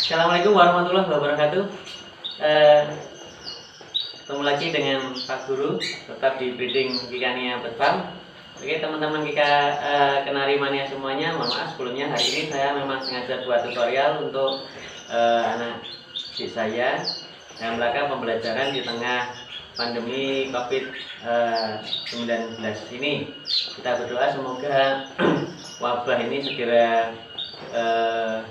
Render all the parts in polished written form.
Assalamualaikum warahmatullahi wabarakatuh. Eh, Ketemu lagi dengan Pak Guru, tetap di breeding Kikania Bird Farm. Oke teman-teman Kenari Mania semuanya, mohon maaf sebelumnya hari ini saya memang sengaja buat tutorial untuk anak didik saya dalam rangka pembelajaran di tengah pandemi COVID-19 ini. Kita berdoa semoga wabah ini segera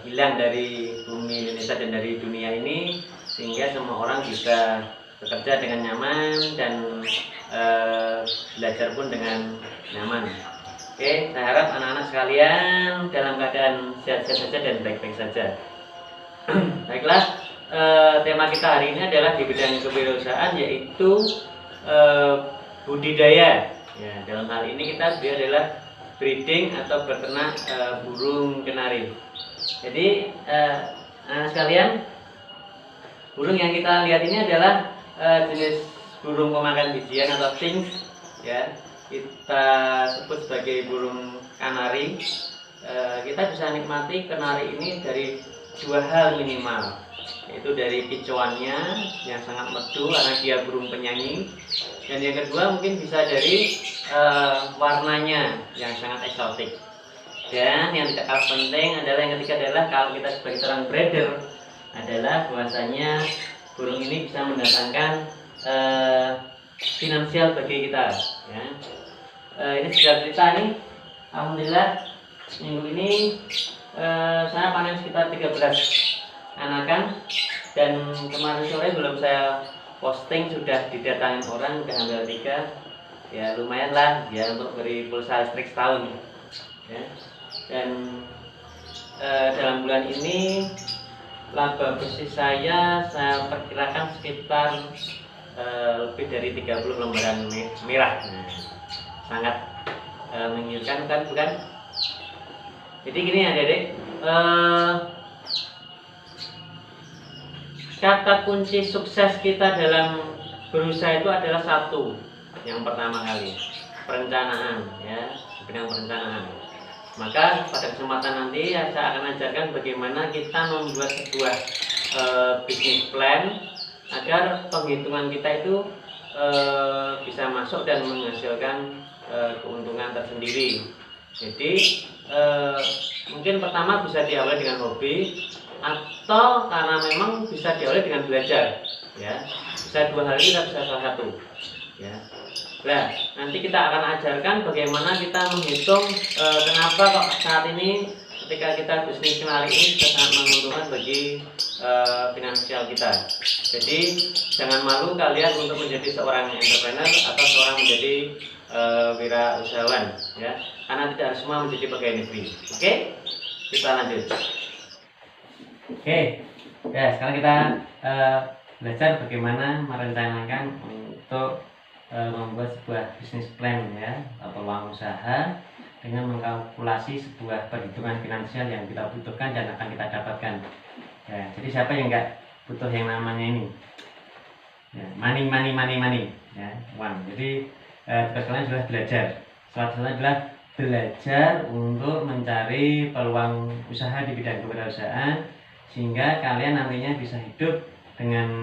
hilang dari bumi Indonesia dan dari dunia ini, sehingga semua orang bisa bekerja dengan nyaman dan belajar pun dengan nyaman. Oke, saya harap anak-anak sekalian dalam keadaan sehat-sehat saja dan baik-baik saja. Baiklah, tema kita hari ini adalah di bidang kewirausahaan, yaitu budidaya. Ya, dalam hal ini dia adalah breeding atau beternak burung kenari. Jadi anak sekalian, burung yang kita lihat ini adalah jenis burung pemakan bijian atau finch, ya, kita sebut sebagai burung kanari. Kita bisa nikmati kenari ini dari dua hal minimal, yaitu dari kicauannya yang sangat merdu karena dia burung penyanyi, dan yang kedua mungkin bisa dari warnanya yang sangat eksotik. Dan yang tidak kalah penting adalah yang ketiga adalah kalau kita sebagai seorang breeder adalah bahwasanya burung ini bisa mendatangkan finansial bagi kita, ya. Ini sudah cerita nih, alhamdulillah minggu ini saya panen sekitar 13 anakan, dan kemarin sore belum saya posting sudah didatangin orang, udah hampir 3. Ya lumayan lah ya untuk beri pulsa listrik setahun, ya. Dan dalam bulan ini laba bersih saya perkirakan sekitar lebih dari 30 lembaran merah. Nah, sangat menggiurkan kan, bukan? Jadi gini adik-adik, kata kunci sukses kita dalam berusaha itu adalah satu, yang pertama kali perencanaan, ya, bidang perencanaan. Maka pada kesempatan nanti saya akan ajarkan bagaimana kita membuat sebuah bisnis plan agar penghitungan kita itu bisa masuk dan menghasilkan keuntungan tersendiri. Jadi mungkin pertama bisa diawali dengan hobi, atau karena memang bisa diawali dengan belajar, ya. Bisa dua hal ini, bisa salah satu, ya. Nah, nanti kita akan ajarkan bagaimana kita menghitung kenapa kok saat ini ketika kita bisnis kenari ini bisa sangat menguntungkan bagi finansial kita. Jadi jangan malu kalian untuk menjadi seorang entrepreneur atau seorang menjadi wirausahawan, ya, karena tidak semua menjadi pegawai negeri. Oke, kita lanjut. Oke, ya, sekarang kita belajar bagaimana merencanakan untuk membuat sebuah bisnis plan, ya, atau peluang usaha dengan mengkalkulasi sebuah perhitungan finansial yang kita butuhkan dan akan kita dapatkan. Ya, jadi siapa yang nggak butuh yang namanya ini, ya, money, ya, uang. Jadi tugas kalian adalah belajar. Salah satunya adalah belajar untuk mencari peluang usaha di bidang kewirausahaan, sehingga kalian nantinya bisa hidup dengan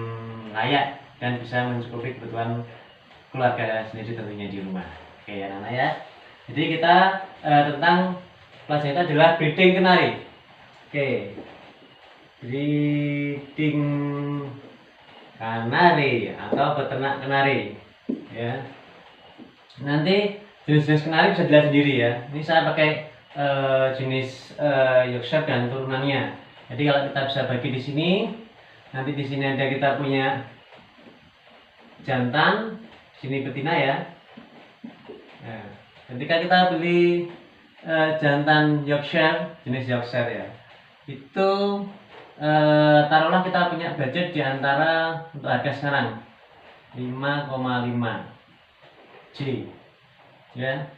layak dan bisa mencukupi kebutuhan keluarga sendiri tentunya di rumah. Oke ya anak-anak, ya. Jadi kita tentang pelajaran itu adalah breeding kenari. Oke, breeding kanari atau beternak kenari, ya. Nanti jenis-jenis kenari bisa dilihat sendiri, ya. Ini saya pakai jenis Yorkshire dan turunannya. Jadi kalau kita bisa bagi di sini, nanti di sini ada kita punya jantan, sini betina, ya. Nah, ketika kita beli jantan Yorkshire, jenis Yorkshire, ya, itu taruhlah kita punya budget di antara untuk harga sekarang 5,5 J, ya,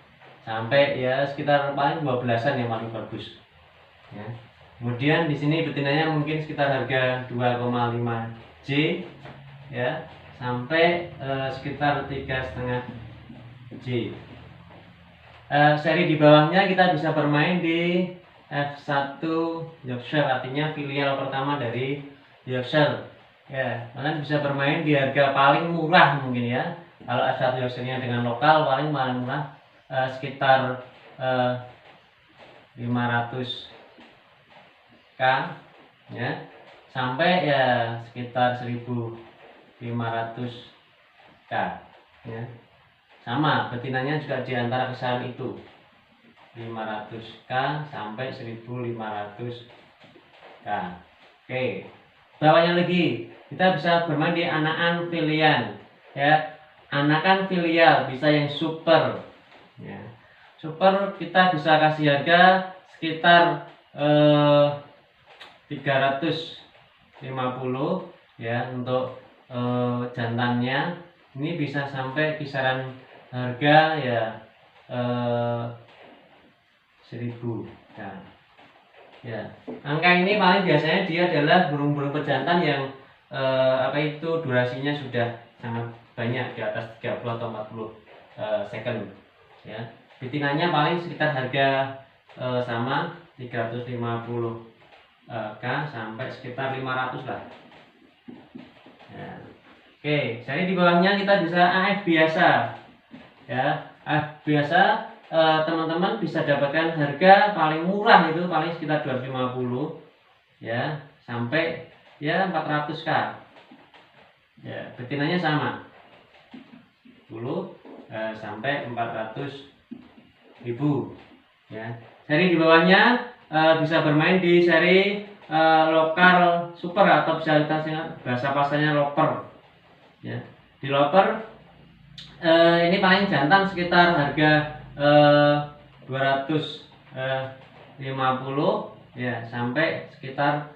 sampai ya sekitar paling 12-an yang paling bagus, ya. Kemudian di sini betinanya mungkin sekitar harga 2,5 J, ya, sampai sekitar 3,5 J. Seri di bawahnya kita bisa bermain di F1 Yorkshire, artinya filial pertama dari Yorkshire. Ya, kalian bisa bermain di harga paling murah mungkin ya. Kalau F1 Yorkshire-nya dengan lokal paling murah, sekitar 500k ya, sampai ya sekitar 1500k ya. Sama, betinanya juga di antara kisaran itu, 500k sampai 1500k. Oke, bawahnya lagi kita bisa bermain di anakan pilihan ya. Anakan filial bisa yang super ya. Super kita bisa kasih harga sekitar 350 ya untuk jantannya. Ini bisa sampai kisaran harga ya 1000 ya. Ya, angka ini paling biasanya dia adalah burung-burung pejantan yang durasinya sudah sangat banyak, di atas 30 atau 40 second ya. Betinanya paling sekitar harga sama 350k sampai sekitar 500 lah ya. Oke, jadi di bawahnya kita bisa AF biasa ya. AF biasa teman-teman bisa dapatkan harga paling murah itu paling sekitar 250 ya, sampai ya 400k ya. Betinanya sama 10 sampai 400.000 ya. Seri di bawahnya bisa bermain di seri lokal super, atau bisa kita bahasa pasarnya loper ya. Di loper ini paling jantan sekitar harga 250 ya, sampai sekitar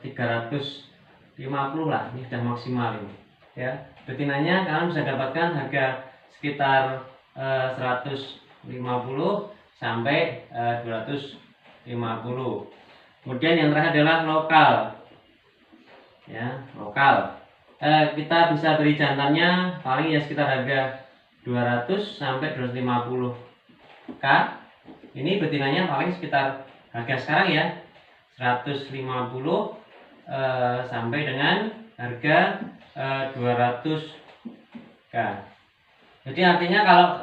350 lah. Ini sudah maksimal ini ya. Betinanya kalian bisa dapatkan harga sekitar 150 sampai 250. Kemudian yang terakhir adalah lokal ya. Lokal kita bisa beri jantannya paling ya sekitar harga 200 sampai 250k. Ini betinanya paling sekitar harga sekarang ya 150 sampai dengan harga 200k. Jadi artinya kalau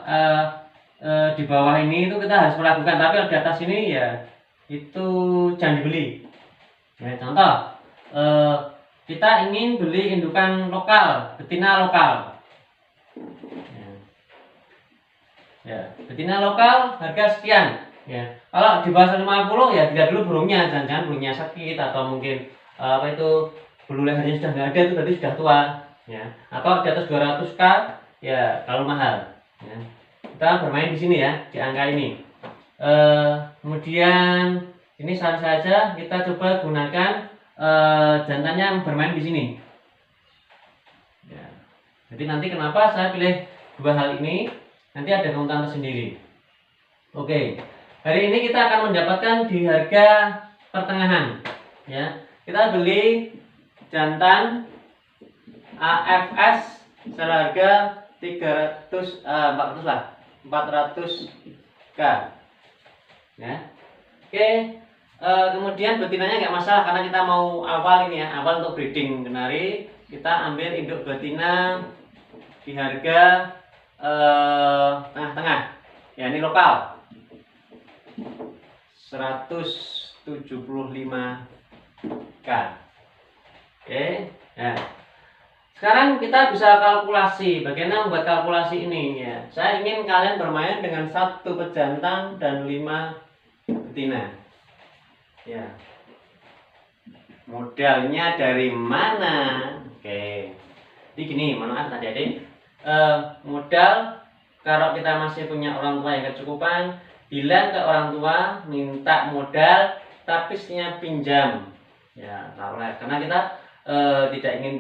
di bawah ini itu kita harus melakukan, tapi di atas ini ya itu jangan dibeli ya. Contoh kita ingin beli indukan lokal, betina lokal ya, betina lokal harga sekian ya. Kalau di bawah 150 ya tidak dulu burungnya, jangan-jangan burungnya sakit atau mungkin bulu lehernya sudah nggak ada, itu berarti sudah tua ya. Atau di atas 200k ya kalau mahal ya. Kita bermain di sini ya, di angka ini. Kemudian ini saran saja kita coba gunakan jantannya yang bermain di sini ya. Jadi nanti kenapa saya pilih dua hal ini, nanti ada keuntungan tersendiri. Oke, hari ini kita akan mendapatkan di harga pertengahan ya. Kita beli jantan AFS seharga 400k ya. Oke, kemudian betinanya nggak masalah karena kita mau awal ini ya, awal untuk breeding kenari. Kita ambil induk betina di harga tengah-tengah ya, ini lokal 175k. Oke ya. Sekarang kita bisa kalkulasi bagaimana membuat kalkulasi ini ya. Saya ingin kalian bermain dengan 1 pejantan dan 5 betina ya. Modalnya dari mana? Oke, jadi gini, mohon maaf adik-adik, modal kalau kita masih punya orang tua yang kecukupan, bilang ke orang tua minta modal tapi istrinya pinjam ya, karena kita tidak ingin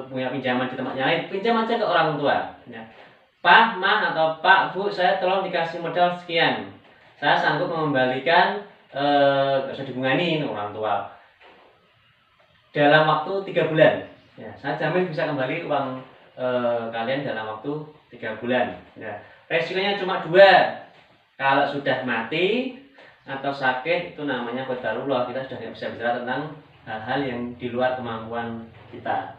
punya pinjaman di tempatnya lain, pinjam aja ke orang tua ya. Pak, Ma, atau Pak, Bu, saya tolong dikasih modal sekian, saya sanggup mengembalikan, gak usah dibungani orang tua, dalam waktu 3 bulan ya, saya jamin bisa kembali uang kalian dalam waktu 3 bulan ya. Resikonya cuma 2, kalau sudah mati atau sakit, itu namanya qadarullah. Kita sudah bisa bicara tentang hal-hal yang di luar kemampuan kita.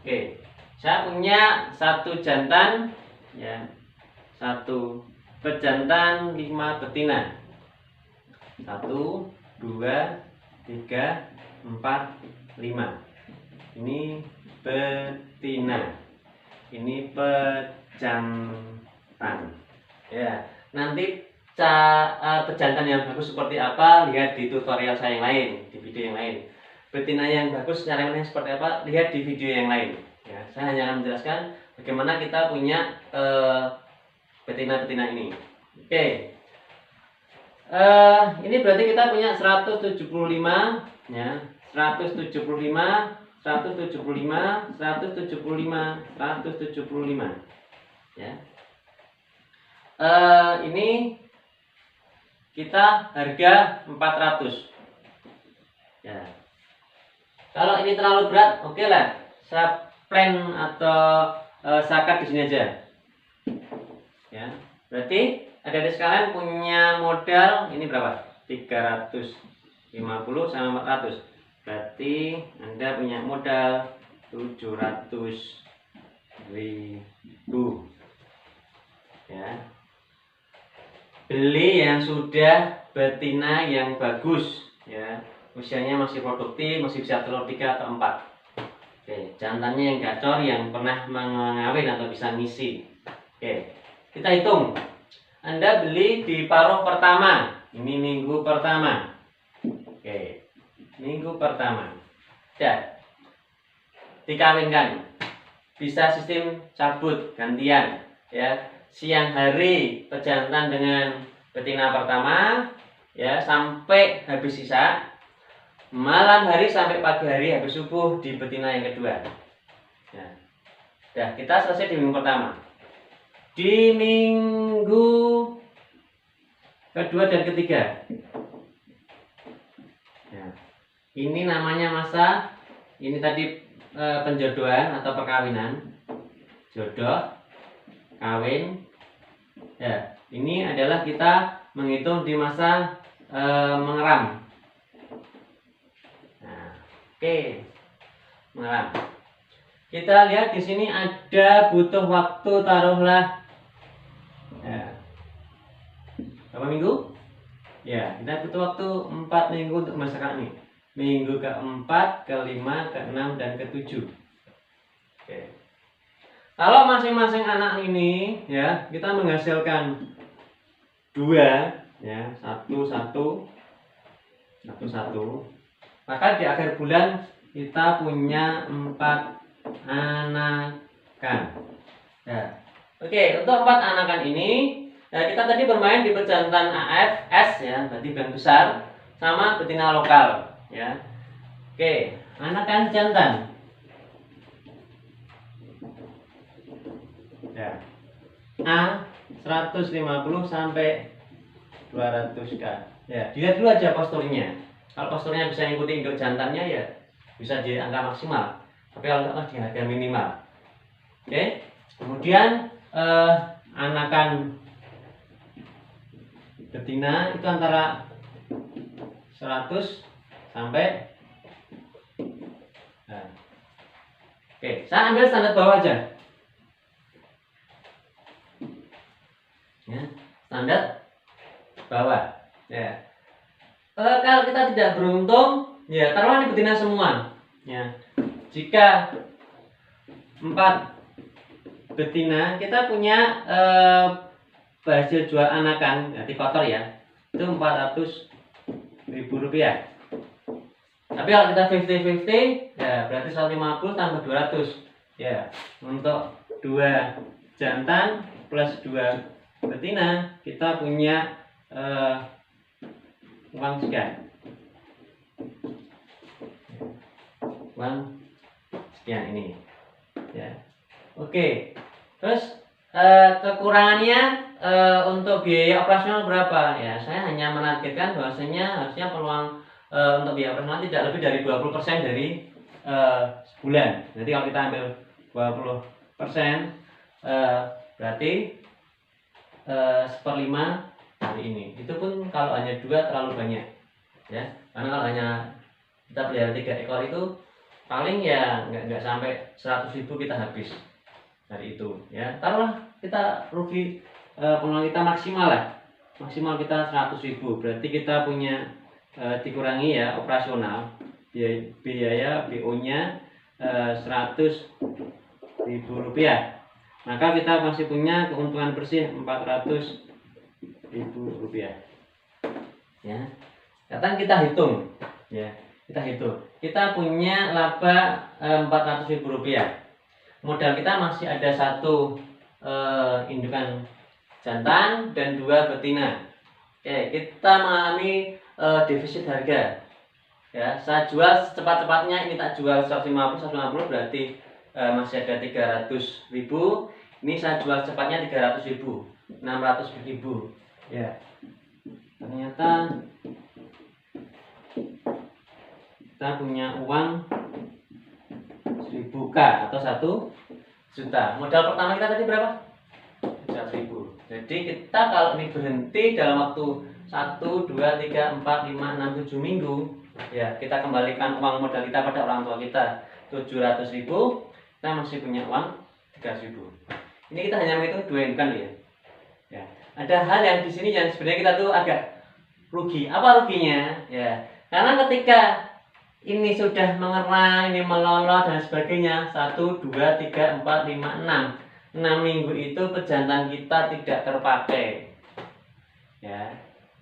Oke, saya punya satu jantan, ya, satu pejantan, 5 betina. 1, 2, 3, 4, 5. Ini betina, ini pejantan. Ya, nanti pejantan yang bagus seperti apa lihat di tutorial saya yang lain, di video yang lain. Betina yang bagus caranya seperti apa lihat di video yang lain. Ya, saya hanya akan menjelaskan bagaimana kita punya betina-betina ini. Oke. Ini berarti kita punya 175, ya, 175, 175, 175, 175, ya. Ini kita harga 400, ya. Kalau ini terlalu berat, oke lah, saya plan atau sakat di sini aja, ya. Berarti adik-adik sekalian punya modal ini berapa? 350 sama 400. Berarti Anda punya modal 700.000. Ya. Beli yang sudah betina yang bagus, ya. Usianya masih produktif, masih bisa telur 3 atau 4. Oke, jantannya yang gacor, yang pernah mengawin atau bisa ngisi. Oke, kita hitung. Anda beli di paruh pertama, ini minggu pertama. Oke, minggu pertama. Ya, dikawinkan. Bisa sistem cabut gantian, ya. Siang hari pejantan dengan betina pertama, ya, sampai habis sisa. Malam hari sampai pagi hari habis subuh di betina yang kedua. Ya. Dah, kita selesai di minggu pertama. Di minggu kedua dan ketiga, ya, ini namanya masa, ini tadi penjodohan atau perkawinan, jodoh, kawin, ya. Ini adalah kita menghitung di masa mengeram. Nah, oke, mengeram. Kita lihat di sini ada butuh waktu, taruhlah, ya, berapa minggu? Ya, kita butuh waktu 4 minggu untuk masakan ini. Minggu keempat, kelima, keenam, dan ketujuh. Oke. Kalau masing-masing anak ini, ya, kita menghasilkan 2, ya, 1, 1, 1, maka di akhir bulan kita punya 4 anakan. Ya. Oke, untuk 4 anakan ini, ya, kita tadi bermain di pejantan AFS, ya, berarti band besar, sama betina lokal, ya. Oke, anakan jantan. Ya. A 150 sampai 200K. Ya, dilihat dulu aja posturnya. Kalau posturnya bisa ngikuti induk jantannya, ya bisa di angka maksimal. Tapi kalau enggak, di harga minimal. Oke. Kemudian anakan betina itu antara 100 sampai, nah. Oke, saya ambil standar bawah aja, ya, standar bawah, ya. Kalau kita tidak beruntung, ya, taruhlah ini betina semua, ya. Jika 4 betina, kita punya hasil jual anakan, nanti kotor, ya, itu 400.000 rupiah. Tapi kalau kita 50-50, ya berarti 150 tambah 200, ya. Untuk 2 jantan plus 2 betina, kita punya uang sekian. Uang sekian ini, ya. Oke. Terus kekurangannya untuk biaya operasional berapa? Ya, saya hanya menargetkan bahwasanya harusnya peluang untuk biaya operasional tidak lebih dari 20% dari sebulan. Jadi kalau kita ambil 20%, berarti 1/5 hari ini. Itu pun kalau hanya 2 terlalu banyak, ya. Karena kalau hanya kita pelihara 3 ekor itu paling ya nggak sampai 100.000 kita habis dari itu, ya. Taruhlah kita rugi, pengeluaran kita maksimal kita 100.000, berarti kita punya dikurangi ya operasional biaya BO-nya 100.000 rupiah, maka kita masih punya keuntungan bersih 400.000 rupiah, ya. Sekarang kita hitung, ya, kita punya laba 400.000 rupiah, modal kita masih ada 1 indukan jantan dan 2 betina. Oke, kita mengalami defisit harga, ya. Saya jual secepat-cepatnya, ini tak jual 150 berarti masih ada 300.000. Ini saya jual cepatnya 300.000, 600.000, ya. Ternyata kita punya uang 1000K atau 1 juta. Modal pertama kita tadi berapa? 100.000. Jadi kita kalau ini berhenti dalam waktu 1, 2, 3, 4, 5, 6, 7 minggu, ya, kita kembalikan uang modal kita pada orang tua kita 700.000, kita masih punya uang 300.000. Ini kita hanya menghitung 2 indukan, ya. Ya, ada hal yang di sini yang sebenarnya kita tuh agak rugi. Apa ruginya? Ya, karena ketika ini sudah mengerang, ini melolot dan sebagainya, 1, 2, 3, 4, 5, 6 minggu itu pejantan kita tidak terpakai, ya.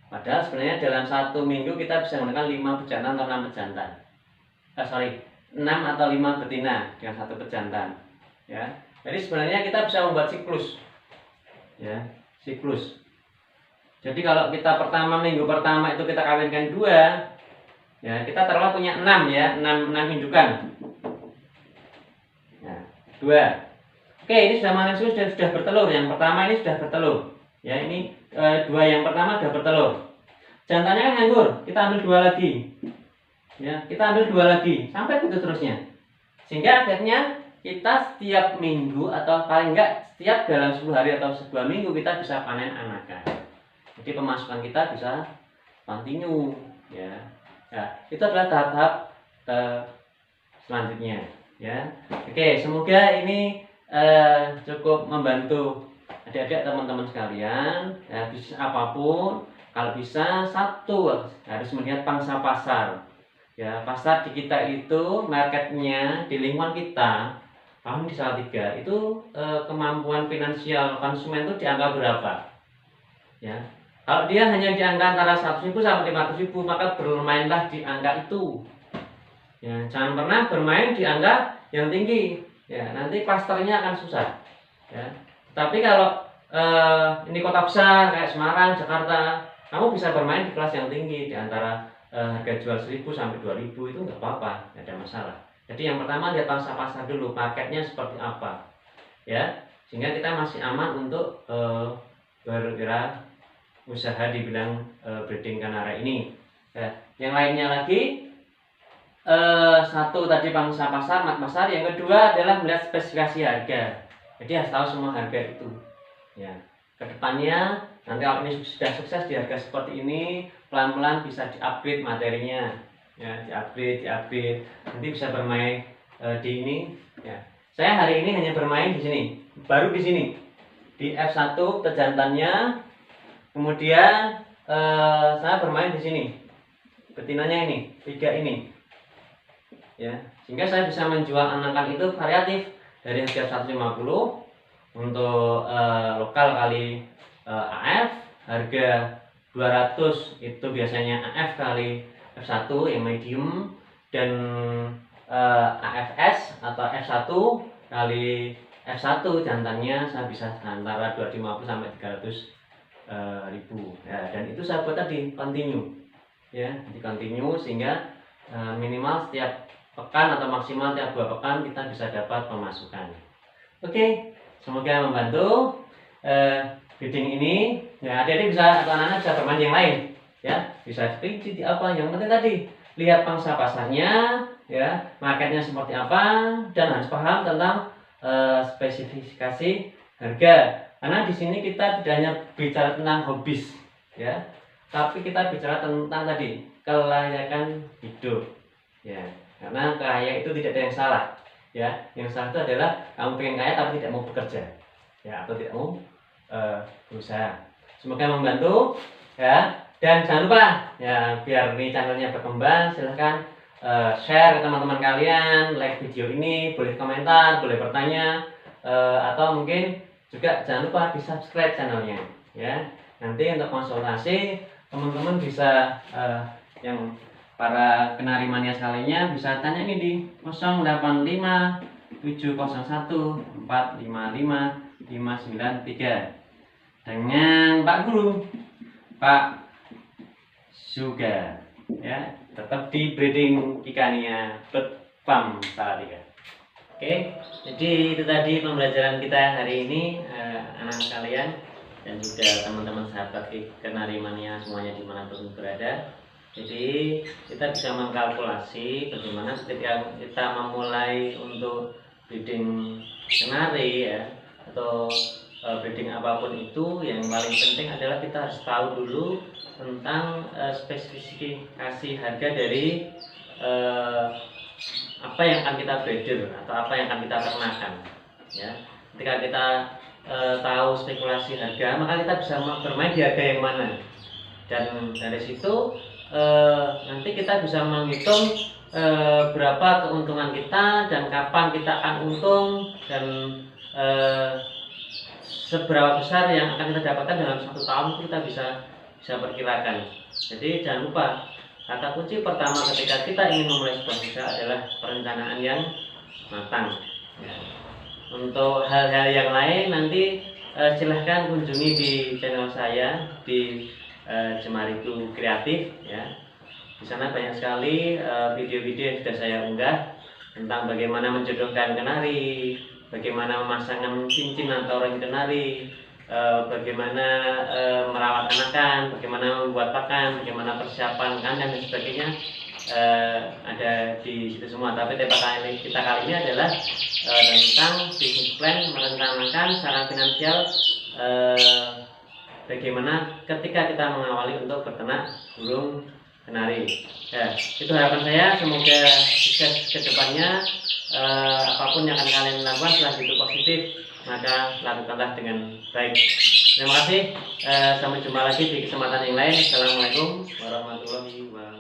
Padahal sebenarnya dalam 1 minggu kita bisa menggunakan 5 pejantan atau 6 pejantan. 6 atau 5 betina dengan 1 pejantan, ya. Jadi sebenarnya kita bisa membuat siklus, ya, siklus. Jadi kalau kita minggu pertama itu kita kawinkan 2, ya, kita taruhlah punya 6, ya, 6 indukan, ya, 2. Oke, ini sudah manusia sudah bertelur. Yang pertama ini sudah bertelur, ya. Ini 2 yang pertama sudah bertelur. Jantannya kan nganggur, kita ambil 2 lagi, ya, kita ambil 2 lagi sampai begitu terusnya, sehingga akhirnya kita setiap minggu atau paling enggak setiap dalam 10 hari atau 1 minggu kita bisa panen anakan. Jadi pemasukan kita bisa continue, ya. Ya, itu adalah tahap-tahap selanjutnya, ya. Oke, semoga ini cukup membantu adik-adik teman-teman sekalian, ya. Bisnis apapun kalau bisa harus melihat pangsa pasar, ya. Pasar di kita itu, marketnya di lingkungan kita, di Salatiga itu kemampuan finansial konsumen itu di angka berapa, ya. Kalau dia hanya di angka antara 100.000 sampai 500.000, maka bermainlah di angka itu, ya. Jangan pernah bermain di angka yang tinggi, ya, nanti klasternya akan susah, ya. Tapi kalau ini kota besar kayak Semarang, Jakarta, kamu bisa bermain di kelas yang tinggi, di antara harga jual 1.000 sampai 2.000 itu nggak apa-apa, nggak ada masalah. Jadi yang pertama lihat pangsa pasar dulu, marketnya seperti apa, ya, sehingga kita masih aman untuk bergerak usaha di bidang breeding Kanara ini. Ya, yang lainnya lagi, 1 tadi pangsa pasar, mat pasar. Yang kedua adalah melihat spesifikasi harga. Jadi harus tahu semua harga itu, ya. Kedepannya nanti kalau ini sudah sukses di harga seperti ini, pelan-pelan bisa di-upgrade materinya, ya, di-upgrade. Nanti bisa bermain di ini, ya. Saya hari ini hanya bermain di sini, baru di sini, di F1 pejantannya. Kemudian saya bermain di sini, betinanya ini, 3 ini, ya. Sehingga saya bisa menjual anakan itu variatif dari harga 150 untuk lokal kali AF, harga 200 itu biasanya AF kali F1 yang medium, dan AFS atau F1 kali F1 jantannya saya bisa antara 250 sampai 300.000, ya. Dan itu saya buat tadi continue, ya, di continue sehingga minimal setiap pekan atau maksimal tiap 2 pekan kita bisa dapat pemasukan. Oke, semoga membantu breeding ini, ya. Adik-adik bisa atau anak-anak bisa bermain yang lain, ya, bisa di apa, yang penting tadi lihat pangsa pasarnya, ya, marketnya seperti apa, dan harus paham tentang spesifikasi harga. Karena di sini kita tidak hanya bicara tentang hobis, ya. Tapi kita bicara tentang tadi kelayakan hidup, ya. Karena kaya itu tidak ada yang salah, ya. Yang salah itu adalah kamu pengen kaya tapi tidak mau bekerja, ya, atau tidak mau berusaha. Semoga membantu, ya. Dan jangan lupa, ya, biar nih channelnya berkembang, silahkan share ke teman-teman kalian, like video ini, boleh komentar, boleh bertanya, atau mungkin juga jangan lupa di subscribe channelnya, ya. Nanti untuk konsultasi teman-teman bisa yang para kenari mania sekalinya bisa tanya ini di 085 701 455 593 dengan Pak Guru, Pak Suga, ya, tetap di breeding ikannya Farm Salatiga. Oke, jadi itu tadi pembelajaran kita hari ini, anak kalian dan juga teman-teman sahabat kenari mania semuanya dimanapun berada. Jadi kita bisa mengkalkulasi bagaimana ketika kita memulai untuk breeding kenari, ya, atau breeding apapun itu, yang paling penting adalah kita harus tahu dulu tentang spesifikasi harga dari apa yang akan kita breeder atau apa yang akan kita ternakan, ya. Ketika kita tahu spekulasi harga, maka kita bisa bermain di harga yang mana, dan dari situ nanti kita bisa menghitung berapa keuntungan kita dan kapan kita akan untung, dan seberapa besar yang akan kita dapatkan dalam 1 tahun itu kita bisa perkirakan. Jadi jangan lupa, kata kunci pertama ketika kita ingin memulai sebuah usaha adalah perencanaan yang matang, ya. Untuk hal-hal yang lain nanti silahkan kunjungi di channel saya di Jemariku Kreatif, ya. Di sana banyak sekali video-video yang sudah saya unggah tentang bagaimana menjodohkan kenari, bagaimana memasangkan cincin atau ring kenari, bagaimana merawat anakan, bagaimana membuat pakan, bagaimana persiapan kandang dan sebagainya, ada di situ semua. Tapi tema kita kali ini adalah tentang business plan, merencanakan secara finansial, bagaimana ketika kita mengawali untuk berternak burung kenari. Ya, itu harapan saya, semoga sukses ke depannya. Apapun yang akan kalian lakukan setelah itu positif, maka lakukanlah dengan baik. Terima kasih, sampai jumpa lagi di kesempatan yang lain. Assalamualaikum warahmatullahi wabarakatuh.